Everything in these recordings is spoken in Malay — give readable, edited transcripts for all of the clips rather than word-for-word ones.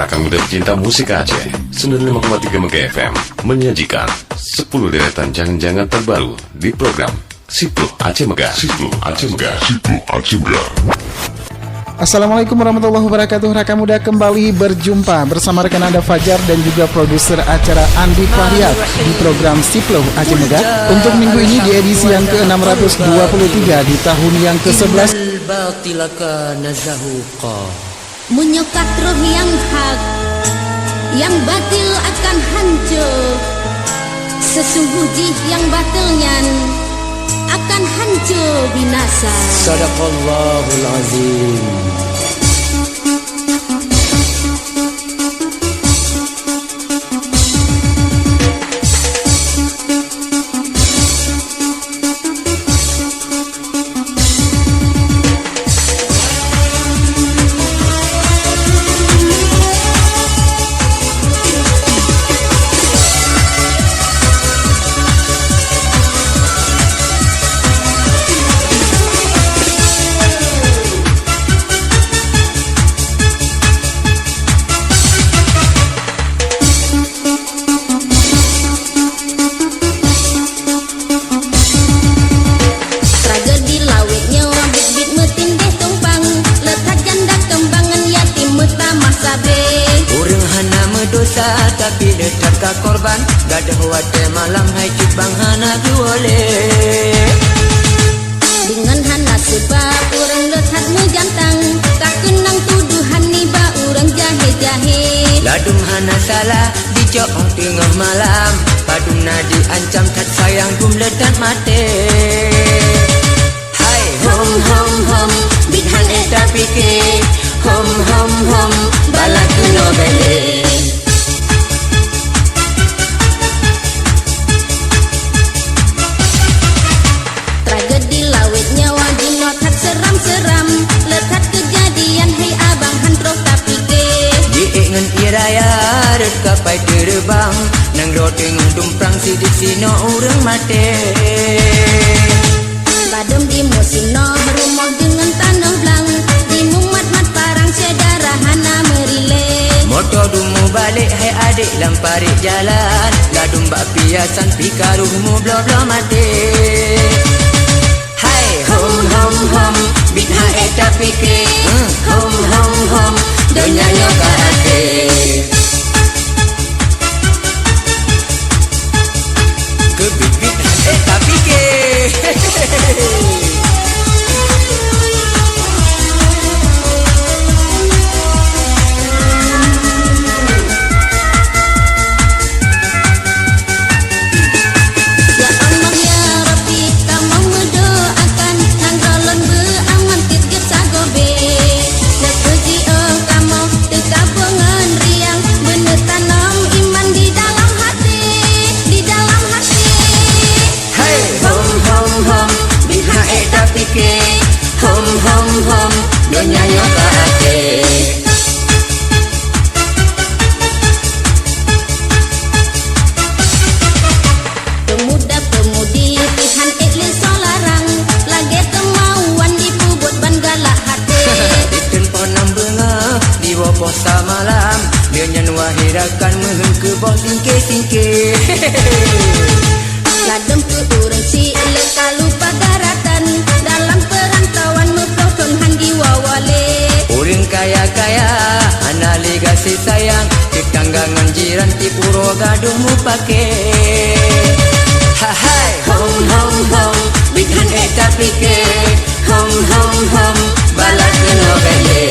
Raka Muda Cinta Musik Aceh 95,3 MHz menyajikan 10 deretan jangan-jangan terbaru di program Sipluh Aceh Megah. Assalamualaikum warahmatullahi wabarakatuh. Raka Muda kembali berjumpa bersama rekan Anda Fajar dan juga produser acara Andi Fahriyat di program Sipluh Aceh Megah untuk minggu ini di edisi yang ke-623 di tahun yang ke-11. Menyokat roh yang hak, yang batil akan hancur. Sesungguhnya yang batilnya akan hancur binasa. Sadaqallahul azim. Tapi dekat ka korban gadah wate malam hai cubang hana duole dengan hana sebab orang lehat mejantang tak kenang tuduhan niba orang jahe-jahe ladum hana salah dicoong tengah malam padum nadi ancam tat sayang gum ledat mate hai hom hom hom bidhan eta pikir hom hom hom balak kuno bele seram lekat kejadian hai abang handro tapi ke diingan iraya rekapai terbang nang roteng dumprang sidik sino urang mate badem di musim no rumah dengan tanah blang di mumat-mat parang sedara hana merile motor dumu balik hai adik lamparik jalan gadum bak piasan pikaruhmu blo-blo mate hom hom hom bidha eta pikir hom hom hom dunia nyoka ate ke bidha eta pikir hom hom hom dunia nyoka ate pemuda-pemudi pihan iklis solarang lagi kemauan dipubut ban galak hati diken ponam benga di wopoh samalam dia nyan wahirakan mehen ke boh singke-singke ladem ke urang si leka lupa daratan dalam perantauan mepokong handi wawale uring kaya-kaya anali kasih sayang ketanggangan jiran ti puro gadungmu pake hai hom hom hom bidhan eta pikir hom hom hom balak keno bele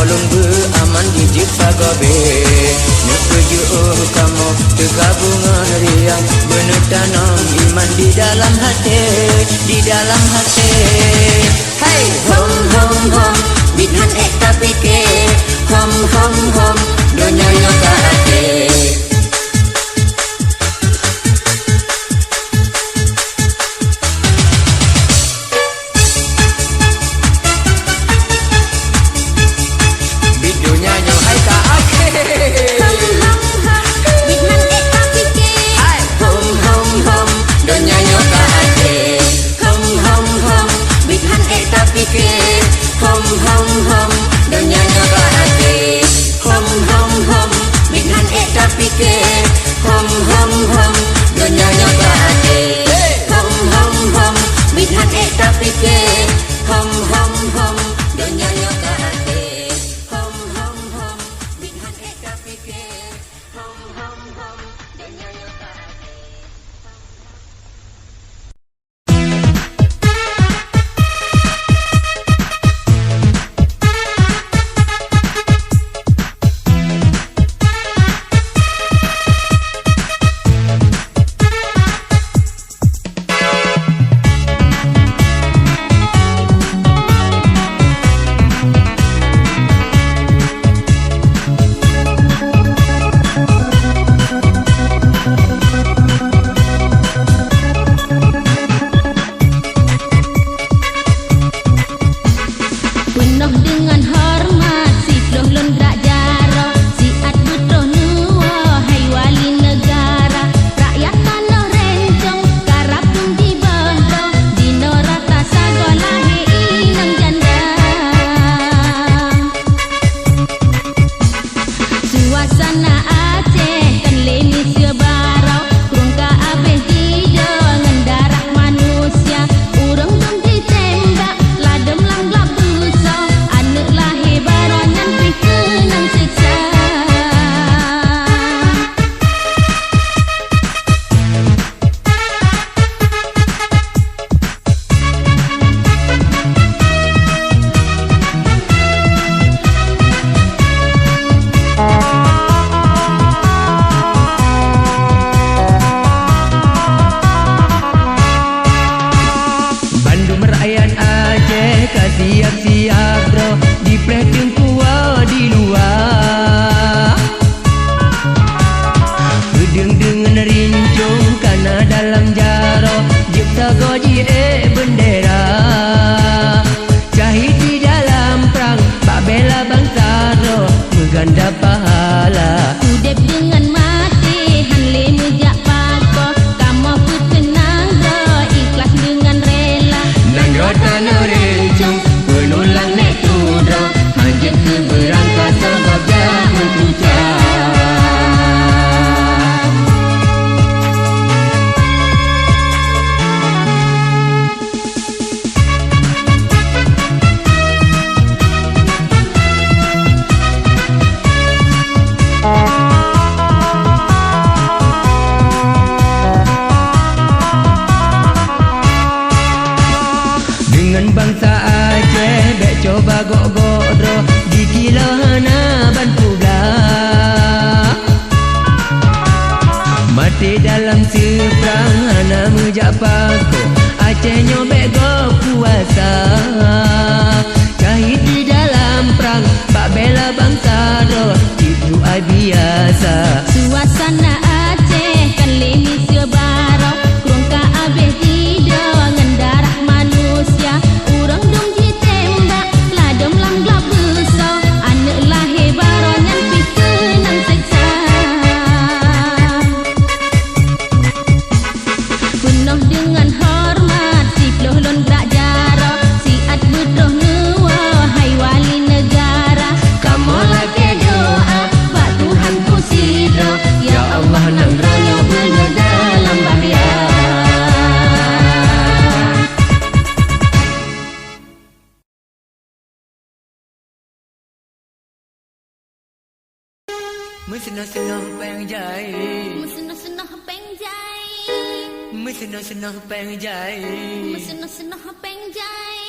golong be aman di jipsa gobe ne keju kamu Segabungan riang Menetanam iman di dalam hati Di dalam hati Hey hom hom hom Bidhan ekta fikir Hom hom hom Dunia nyoka hati Bidunya nyo hai ka ake Hom hom hom Bidhan ekta fikir Hai hom hom hom Dunia nyoka hati Hom hom hom Bidhan ekta fikir Hom hom hom Dunia nyoka hati Hom hom hom Bidhan ekta fikir Hom hom hom Dunia nyoka hati Hom hom hom Bidhan ekta fikir Hom hom hom Dunia nyoka hati Hom hom hom Bidhan ekta fikir Hom hom hom Dunia nyoka hati Penuh dengan hormat si Ploh Lon Grak Jaro si At Butuh Nuwa hai wali negara rakyat tanah rencong karap pun dibantu dino rata sagolah inang janda suasana Aceh kan leni sebarau kurung ka abeh dengan darah manusia urang dong ditembak ladem lang glap busau anak lahir barangan pi kenang siksa Bandung merayan Aceh siap-siap bro di preting kuah di luar gedeng dengan rincung karena dalam jaro jipta goji bendera cahit di dalam perang pak bela bangsa ro meganda pahala Udep dengan mati hanle mejak pako kamu ku tenang bro ikhlas dengan rela Nangro tanah rencong penulang nek tudro hanjit ke berangkat sebab jangan tujar dengan bangsa Aceh bek coba gok-godro di kilahana ban pula mati dalam seberang hana mejak pako Aceh nyobek gok puasa cahit di dalam perang pak bela bangsa ro itu ai biasa suasana Aceh kan leni sebarau kurung ka abeh dengan darah manusia urang dong ditembak ladem lang glap busau anak lahir barangan pi kenang siksa penuh dengan hormat si Ploh Lon Grak Jaro si At Butuh Nuwa hai wali negara kamu lagi doa bak Tuhan ku sidro ya Allah nang royo bener dalam bahaya Mesenah-senah pengjai mesenah-senah pengjai Mesenah-senah pengjai mesenah-senah pengjai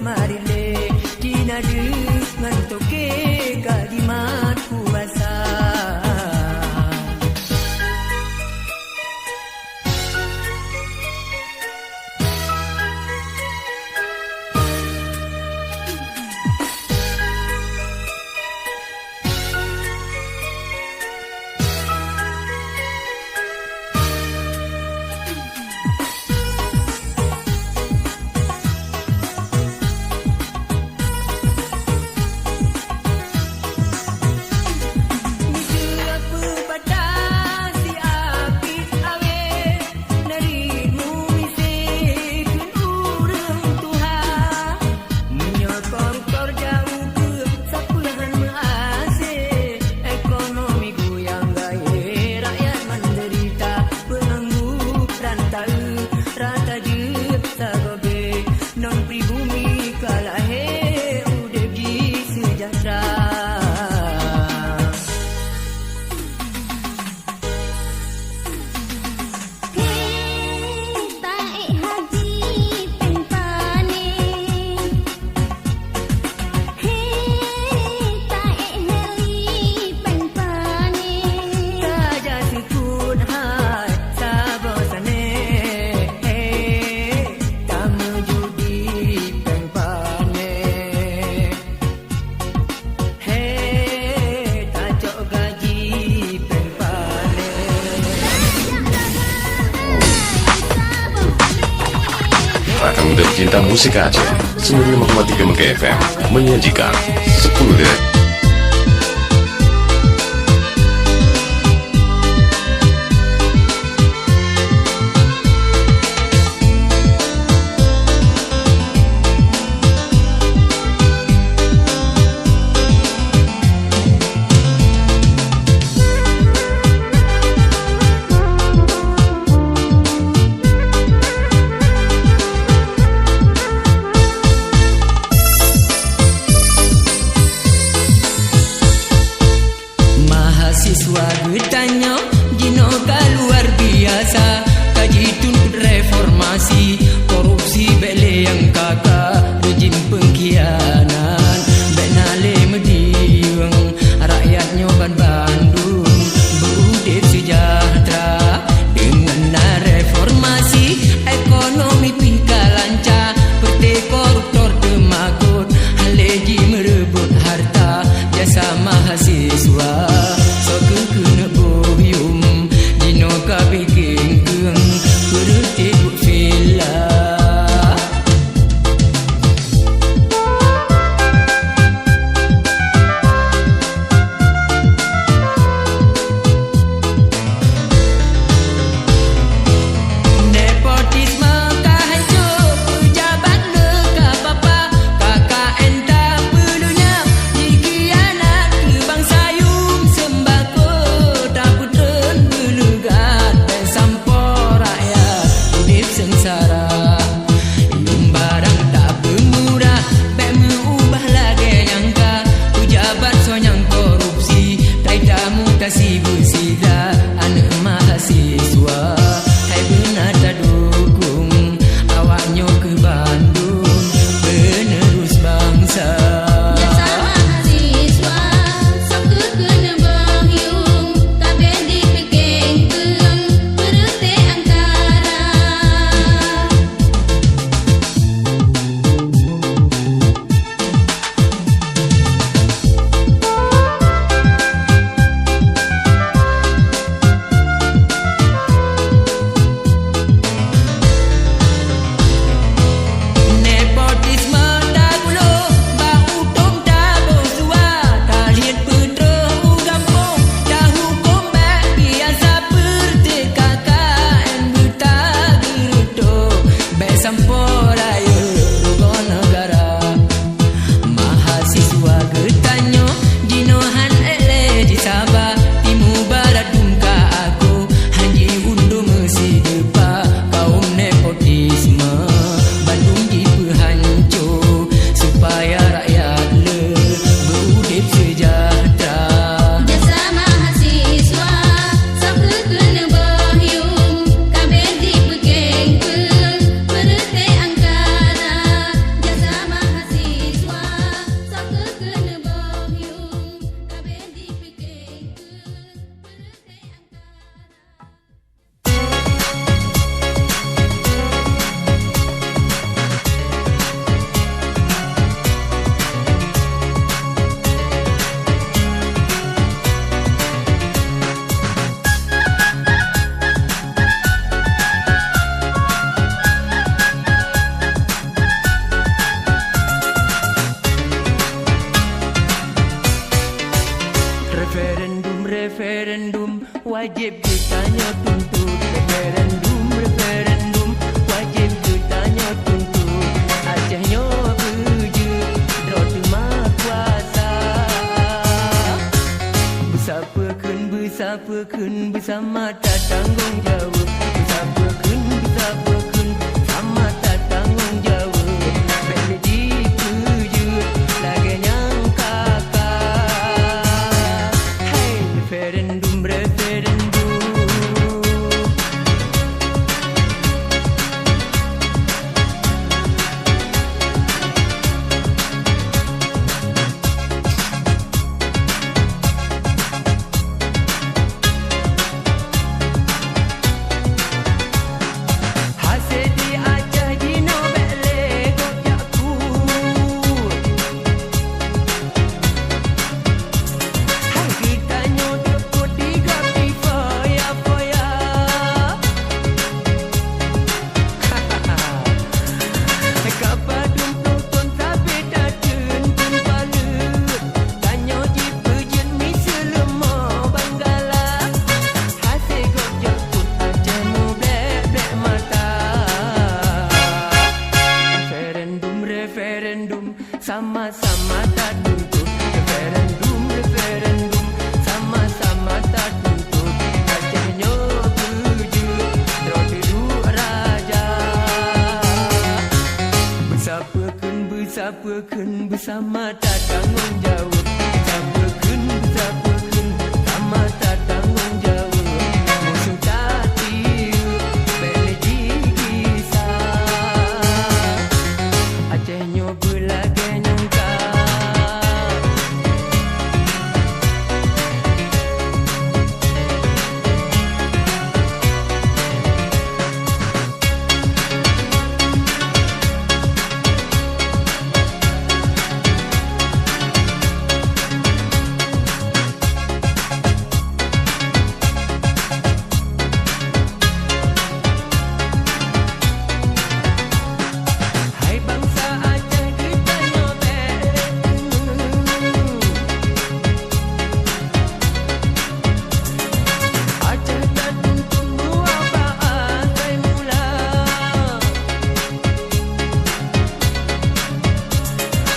marile dina dengan toke kalimat puasa. Muda Pecinta Musik Aceh 95,3 MKFM menyajikan 10 detik. wajib kitanya tuntut referendum, referendum, wajib kitanya tuntut. Acehnya berjut, draw terima kuasa. Besapakan bersama tak tanggung jawab. Besapakan sama tak tanggung jawab. Bila dikejut lagi yang kakak. Hey, referendum, referendum. Hasil di Aceh di Nobel Lego jaku. Hai kitanya dekut di gapi foya-foya. Kapadum tonton tapi tak tentun balut. Tanya jipa jenis selema Banggala. Hasil gok jakut Aceh mu blek-blek mata. Referendum, referendum, sama-sama tak tuntut. Referendum, referendum, sama-sama tak tuntut. Acehnya berjut, draw duduk raja. Besapakan bersama tak tanggung jawab. Besapakan sama tak tanggung jawab. Musuh tak tiup, beli kisah. Acehnya berlagai nyangka. Hai bangsa Aceh kitanya Aceh tak tuntun dua bahasa mula.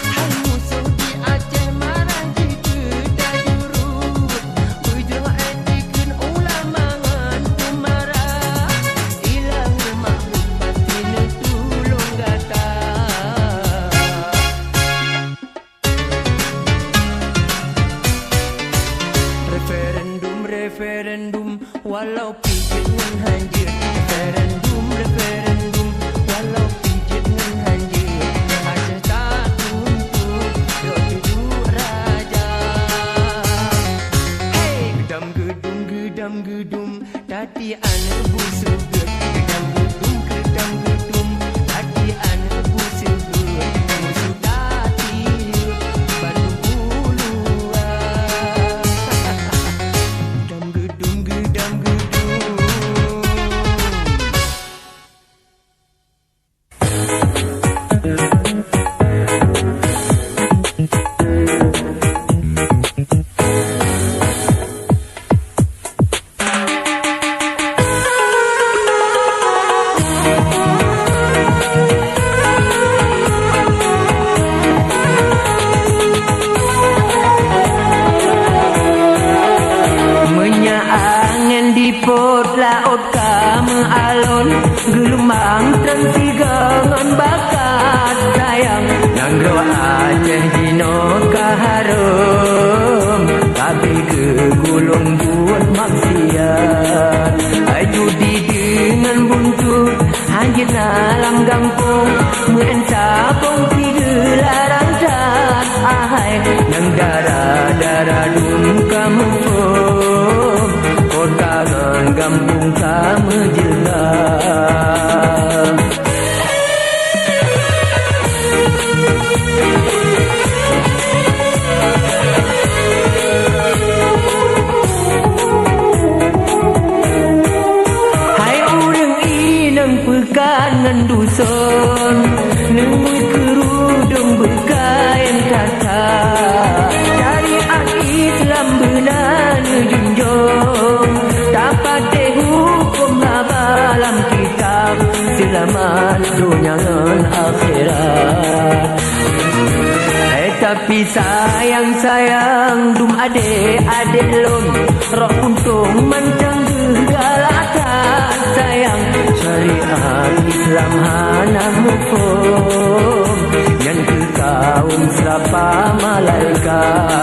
Hai musuh di Aceh marah jika dah jurut. Bujur etikan ulama ngan pemarah. Ilang makhluk batin tulung gata. Referendum, referendum, walau pijit ngan hanjir. Referendum, referendum, walau pijit ngan hanjir. Aceh tak tuntut, dok duduk raja. Hey, gedam gedum, tadi anak busugut. Gedam gedum, tadi anak busugut. Musuh tak tiup, Bandung Buluan. Gedam gedum. Menyaangan di pot laut kamu alon. Gelombang tersigangan bakat sayang. Nangro Aceh dino kaharum. Tapi ke gulung buat maksiat. Judi dengan buntut hanyut dalam kampung. Muen sapong tiga larang cat. Ahai nang darah dum kamu pun. Kota ngan kampung kamu jelas. Hai urang inang pekan ngan dusun. Nengui kerudung berkain kata. Syariat Islam benar junjung. Tak tapi sayang dum adik lon rok untung mancang galatan sayang syariat Islam hana mufum yang ke kaum serapa malaikat.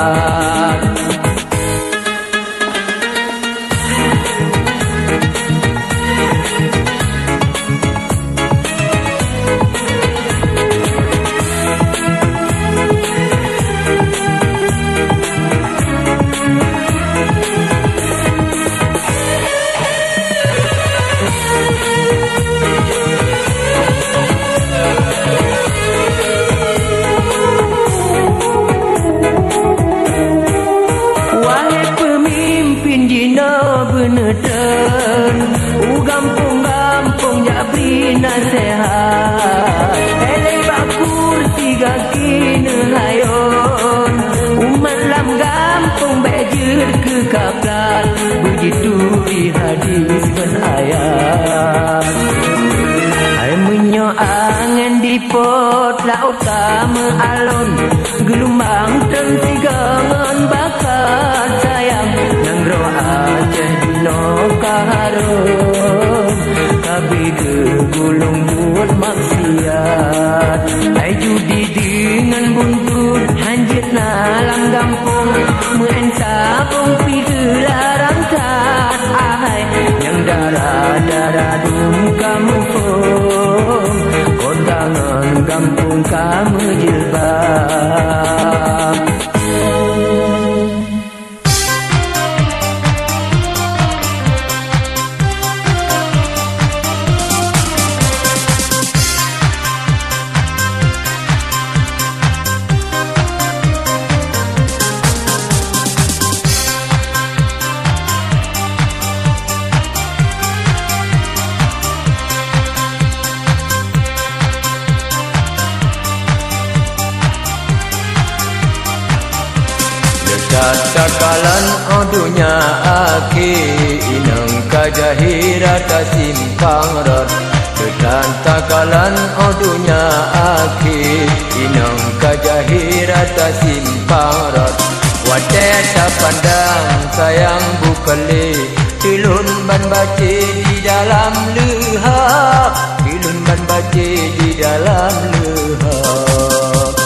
Beneden gampung jabri nasihat elek bakur tiga kini hayon umat lam gampung bejir ke kapal begitu di hadis dan ayat hai menyo angen di pot laut kama alon gelombang tersigangan bakat sayang nang roa no kaharum kabi ke gulung buat maksiat ai judi dengan buntut hanjit nalang gampung mensapung pi larang tat ai yang darah dum kamu pun kondangan gampung kamu jilbab. Takalan odunya aki inang kajahira ta simpang rot dekan takalan odunya aki inang kajahira ta simpang rot wate ta pandang sayang bukali tilun ban baci di dalam lehak tilun ban baci di dalam lehak.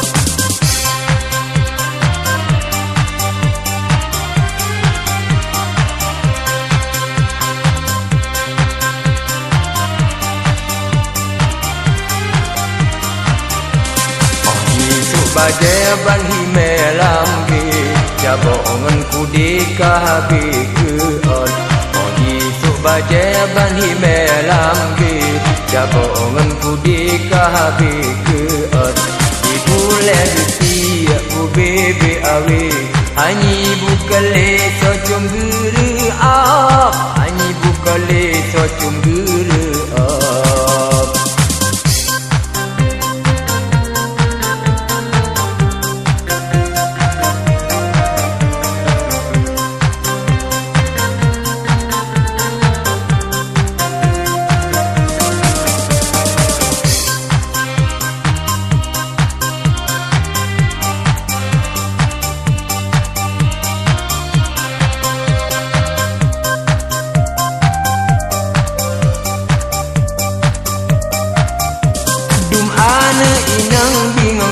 Baje ban himelam ge jabongan kudi kahabi keon oji su baje ban himelam ge jabongan kudi kahabi keon ibule di bu bebe awe anyi bukale so cemburu anyi bukale so cemburu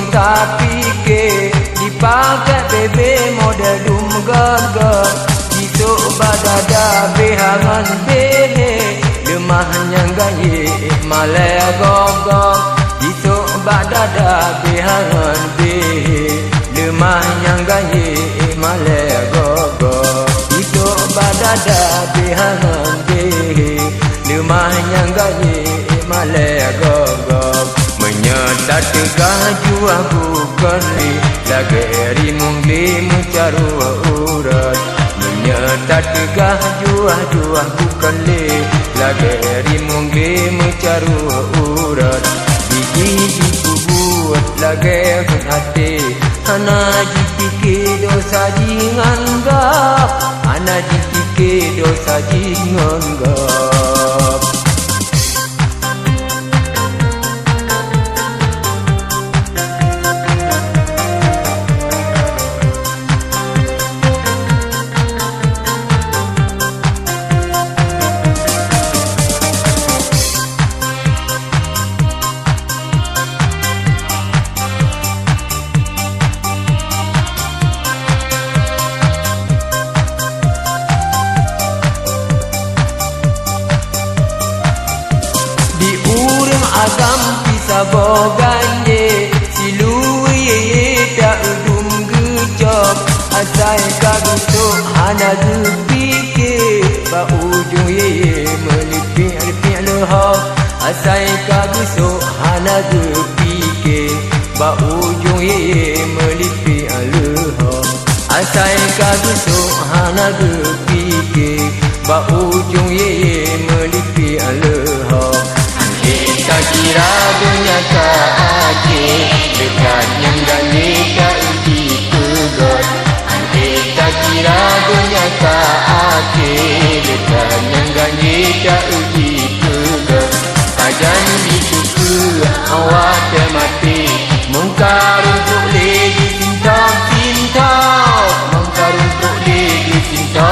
tapi ke dipakai bebe model dum gagal itu badada behangan behe lemahnya gaye malaya gogong itu badada behangan behe lemahnya gaye malaya gogong itu badada behangan behe lemahnya gaye malaya gogong menyetat tegah jua bukan li lagi eri mungli mencaru urat menyetat tegah jua bukan li lagi eri mungli mencaru urat biji buat lagi hati ana jipike dosa jinganggap ana jipike dosa jinganggap. ganje silui ye pia udum gejok asai kagusuk hana gepikir ba ujung ye melipik-lipik leha asai kagusuk hana gepikir ba ujung ye melipik leha asai kagusuk hana gepikir ba ujung ye melipik leha kita kira dunia tak akhir dekat yang gani tak uji kegot kita kira dunia tak akhir dekat yang gani tak uji kegot kajan disuka awak termati mungkar untuk lagi cinta mungkar untuk lagi cinta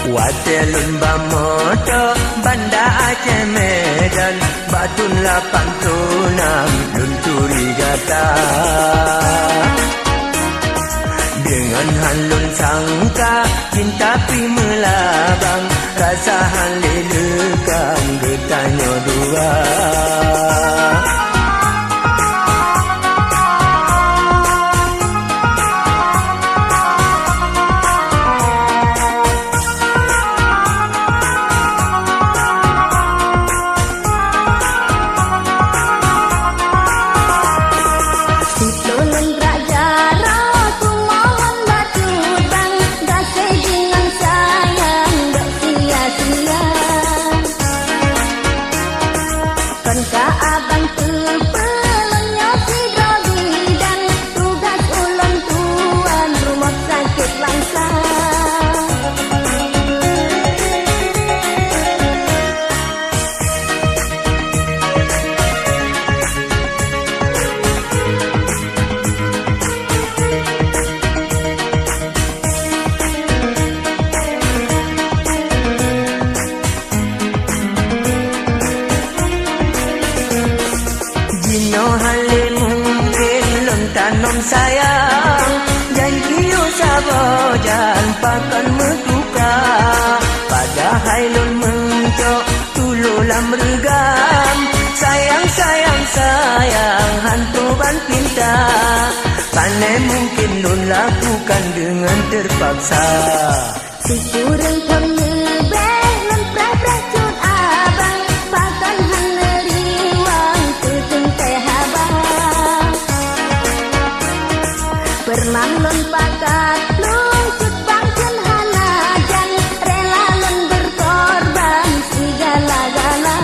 Watelun bamoto Banda Aceh Medan Batun 86 Lunturi Gata Dengan halun sangka Cinta pi melabang Rasa halilukan Getanyo dua sayang janji usabojan pakan metuka padahal lon mencok tululam regam sayang sayang sayang hantu ban pinta panen mungkin lon lakukan dengan terpaksa Syukuran pengebeh lempreh-preh cut abang pakan haneriwang tutun teh abang Pernah lon pakat lon cut bangken hanajan rela lon berkorban segala-gala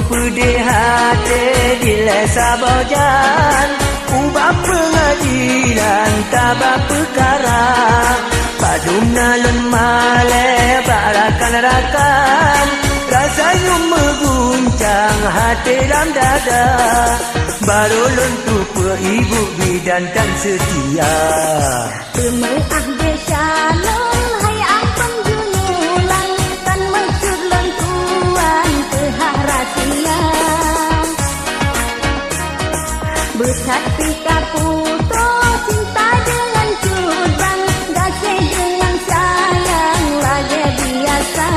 Pedih hati bila sabojan ubah pengadilan tabah perkara padumna lon male barakan-rakan rasanya mengguncang hati dalam dada baru lon tu ibu bidan dan setia Pemeah desa lon hai ampun junulan kan maksud lon tuan kehah rahasia Besar pika puto cinta dengan cudang gasih dengan sayang lagi biasa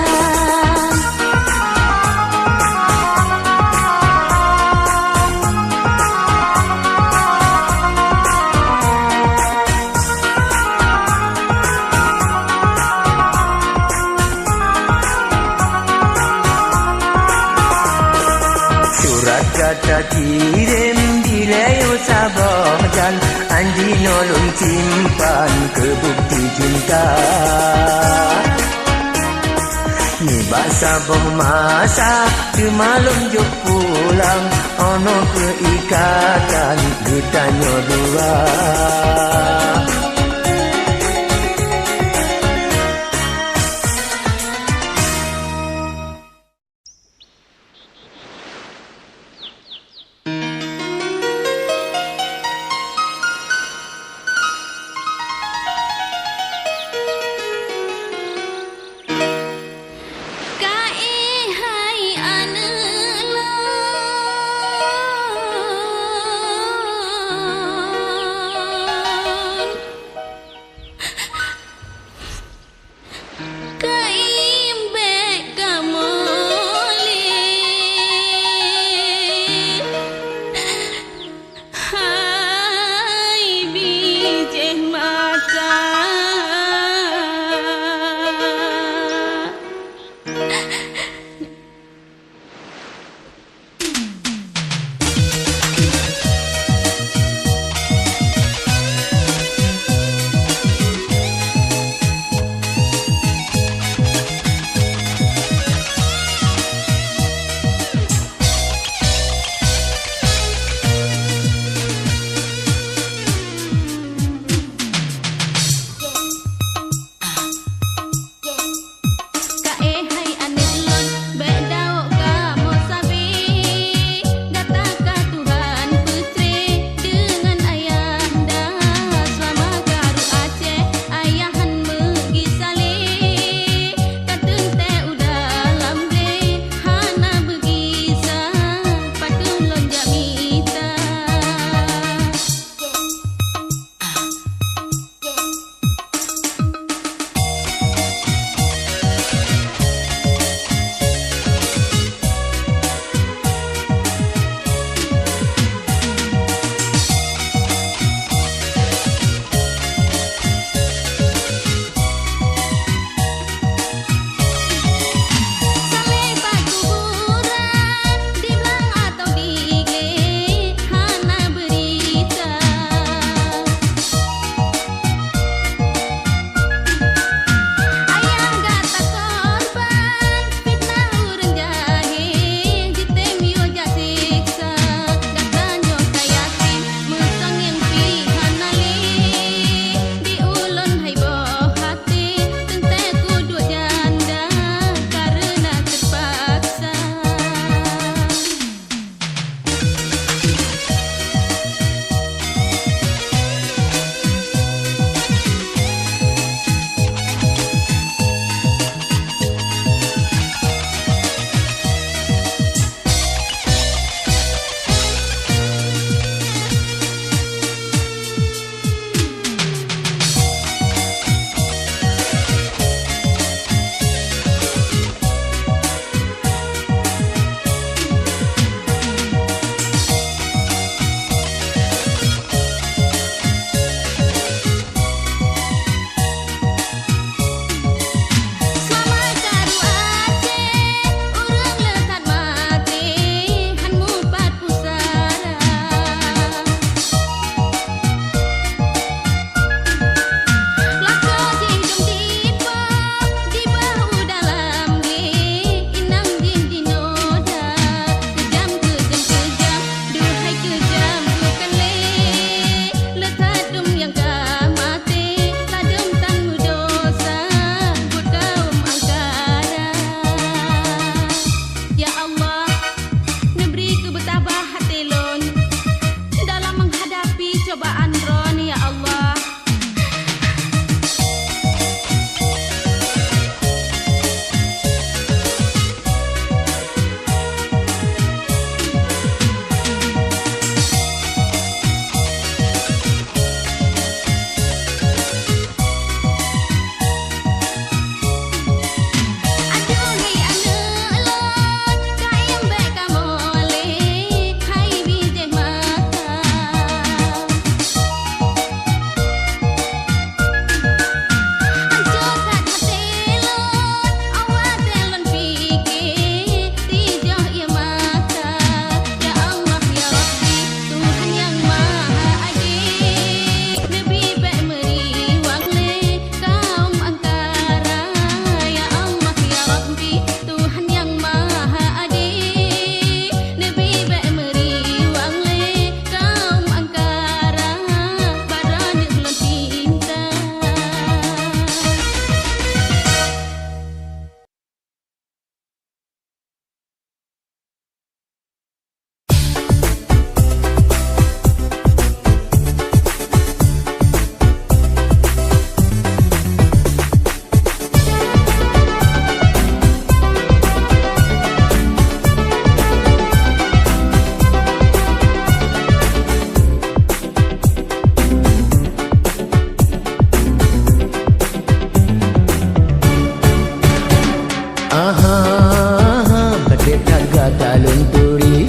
Surat kata kirim di leo sabojan Andi nolong simpan ke bukti cinta Ni bahasa masa Kemalum juk pulang Ono keikatan Getanyo dua kata lunturi.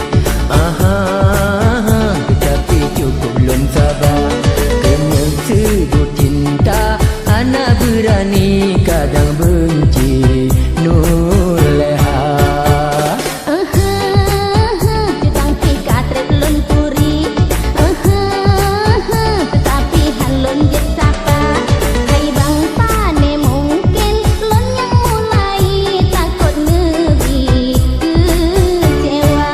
Tetapi cukup belum sabar. Kena sebut cinta, anak berani kadang benci. Nurleha Cutang pika trek lon puri. Tetapi halon jet sapa. Hai bang pane mungkin lon yang mulai takut nebi kecewa.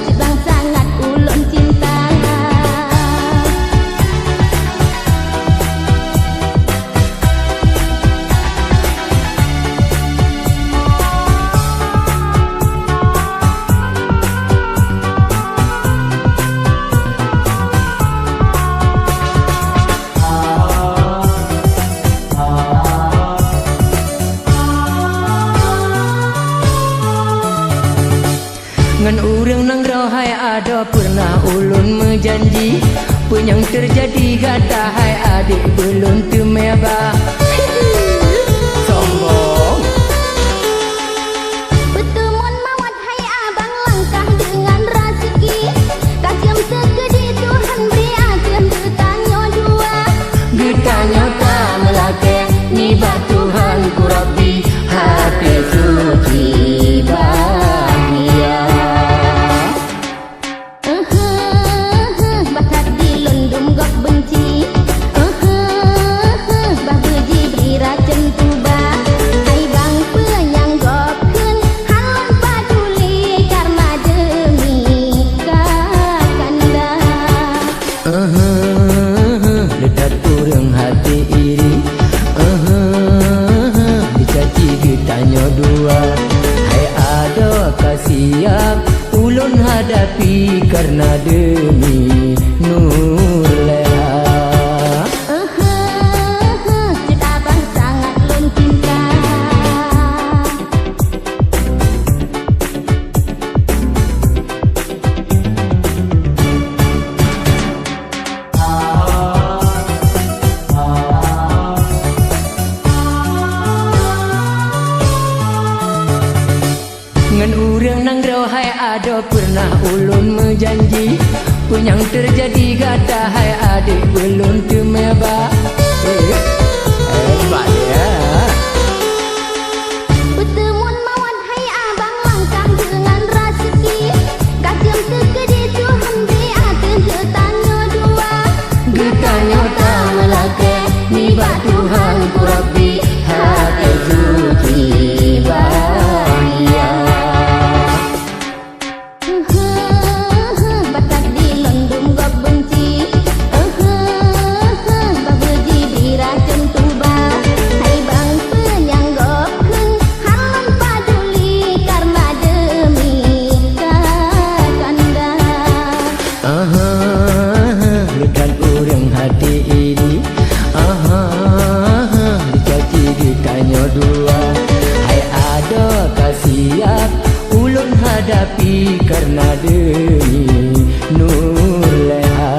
Cutang sangat ulon cinta. Ngan urang nang rohai ada pernah ulun menjanji. Pun yang terjadi kata hai adik belum tumeba. Sombong. Bertemun mawat hai abang langkah dengan rezeki. Kasiam segede Tuhan beri ajem bertanya dua. Getanya tak melake ni bak Tuhan ku Rabbi. Hati suci bahagia. Bakat di londum gok benci. Bah beji beri racun tuba. Hai bang penyang gok kun halon paduli karena demi kakanda. Letak kurang hati iri. Dicaci getanya dua. Hai adakah siap ulun hadapi karena demi Nurleha. Cut abang sangat lon cinta. Ngan urang nang rohai ada pernah ulun menjanji. Pun yang terjadi kata hai adik belum tumeba. Hebat ya. Bertemun mawat hai abang langkah dengan rezeki. Kasiam segede Tuhan beri ajem bertanya dua. Getanya tak melake ni bak Tuhan ku Rabbi. Hati suci bahagia. Bakat di londum gok benci. Bah beji beri racun tuba. Hai bang penyang gok kun halon paduli karena demi kakanda. Lekan urang hati ini. Dicaci ditanya dua. Hai adakah siap ulun hadapi karena demi Nurleha.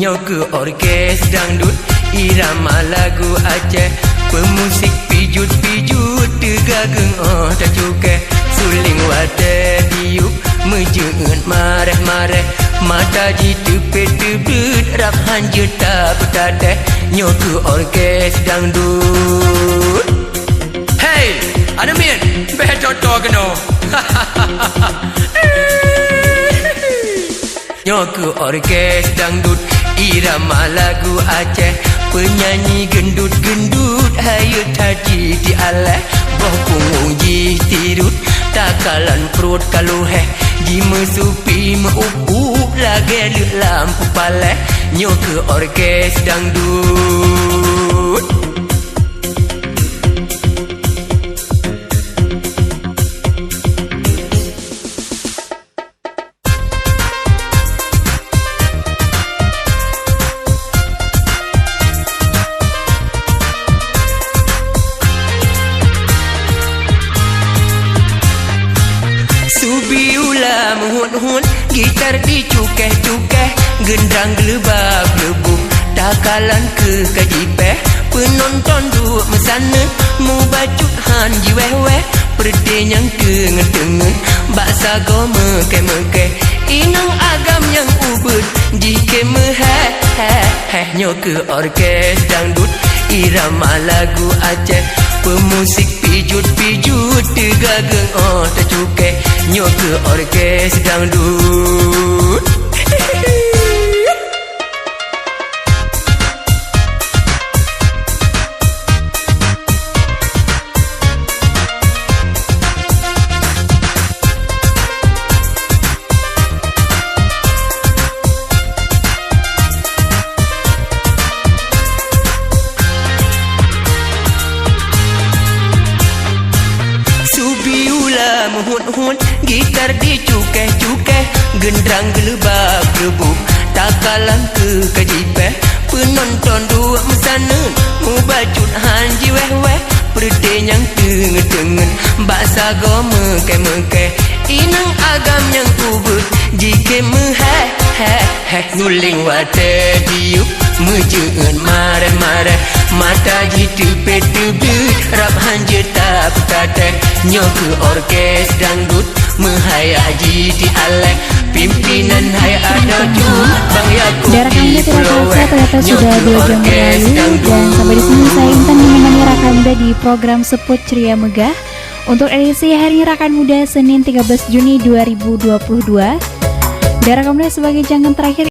Nyoke orkes dangdut irama lagu Aceh, pemusik pijut-pijut tegageng tak cukai, suling wadah diuk mejeun mareh-mareh, mata jitu petebut rap hanjut tak petadeh. Nyoke orkes dangdut. Hey, ada min betot keno. Nyoke orkes dangdut irama lagu Aceh, penyanyi gendut-gendut hayu tadi di aleh, boh pungung ji tirut takalan perut kaluheh, ji mesupi meup lagi luk lampu paleh. Nyoke orkes dangdut. Hun gitar dicukeh-cukeh, gendang gelebab lebuk takalan ke kajipeh, penonton duk mesana mu bacut han jiweh-weh, perde yang tengen-tengen baksa go mekeh-mekeh, inang agam yang ubud jike meheh. Nyoke orkes dangdut irama lagu Aceh, pemusik pijut-pijut tegageng tak cukai, nyoke orkes dangdut. Hun gitar dicukeh-cukeh, gendang gelebab lebuk takalan ke kajipeh, penonton duk mesana mu bacut han jiweh-weh, perde yang tengen-tengen baksa go mekeh-mekeh, inang agam yang ubud jike meheh. Nuling wadah diuk mejeun mareh-mareh, mata jitu petebut rap hanjut tak petadeh. Nyoke orkes dangdut mehayaji di aleh, pimpinan hai ada ju Bang Yakub di Pulau Weh. Ternyata sudah 2 jam berlalu, dan sampai di sini saya Intan menemani rekan muda di program Seput Ceria Megah untuk edisi hari Rekan Muda Senin 13 Juni 2022. Dan rekan muda sebagai jangan terakhir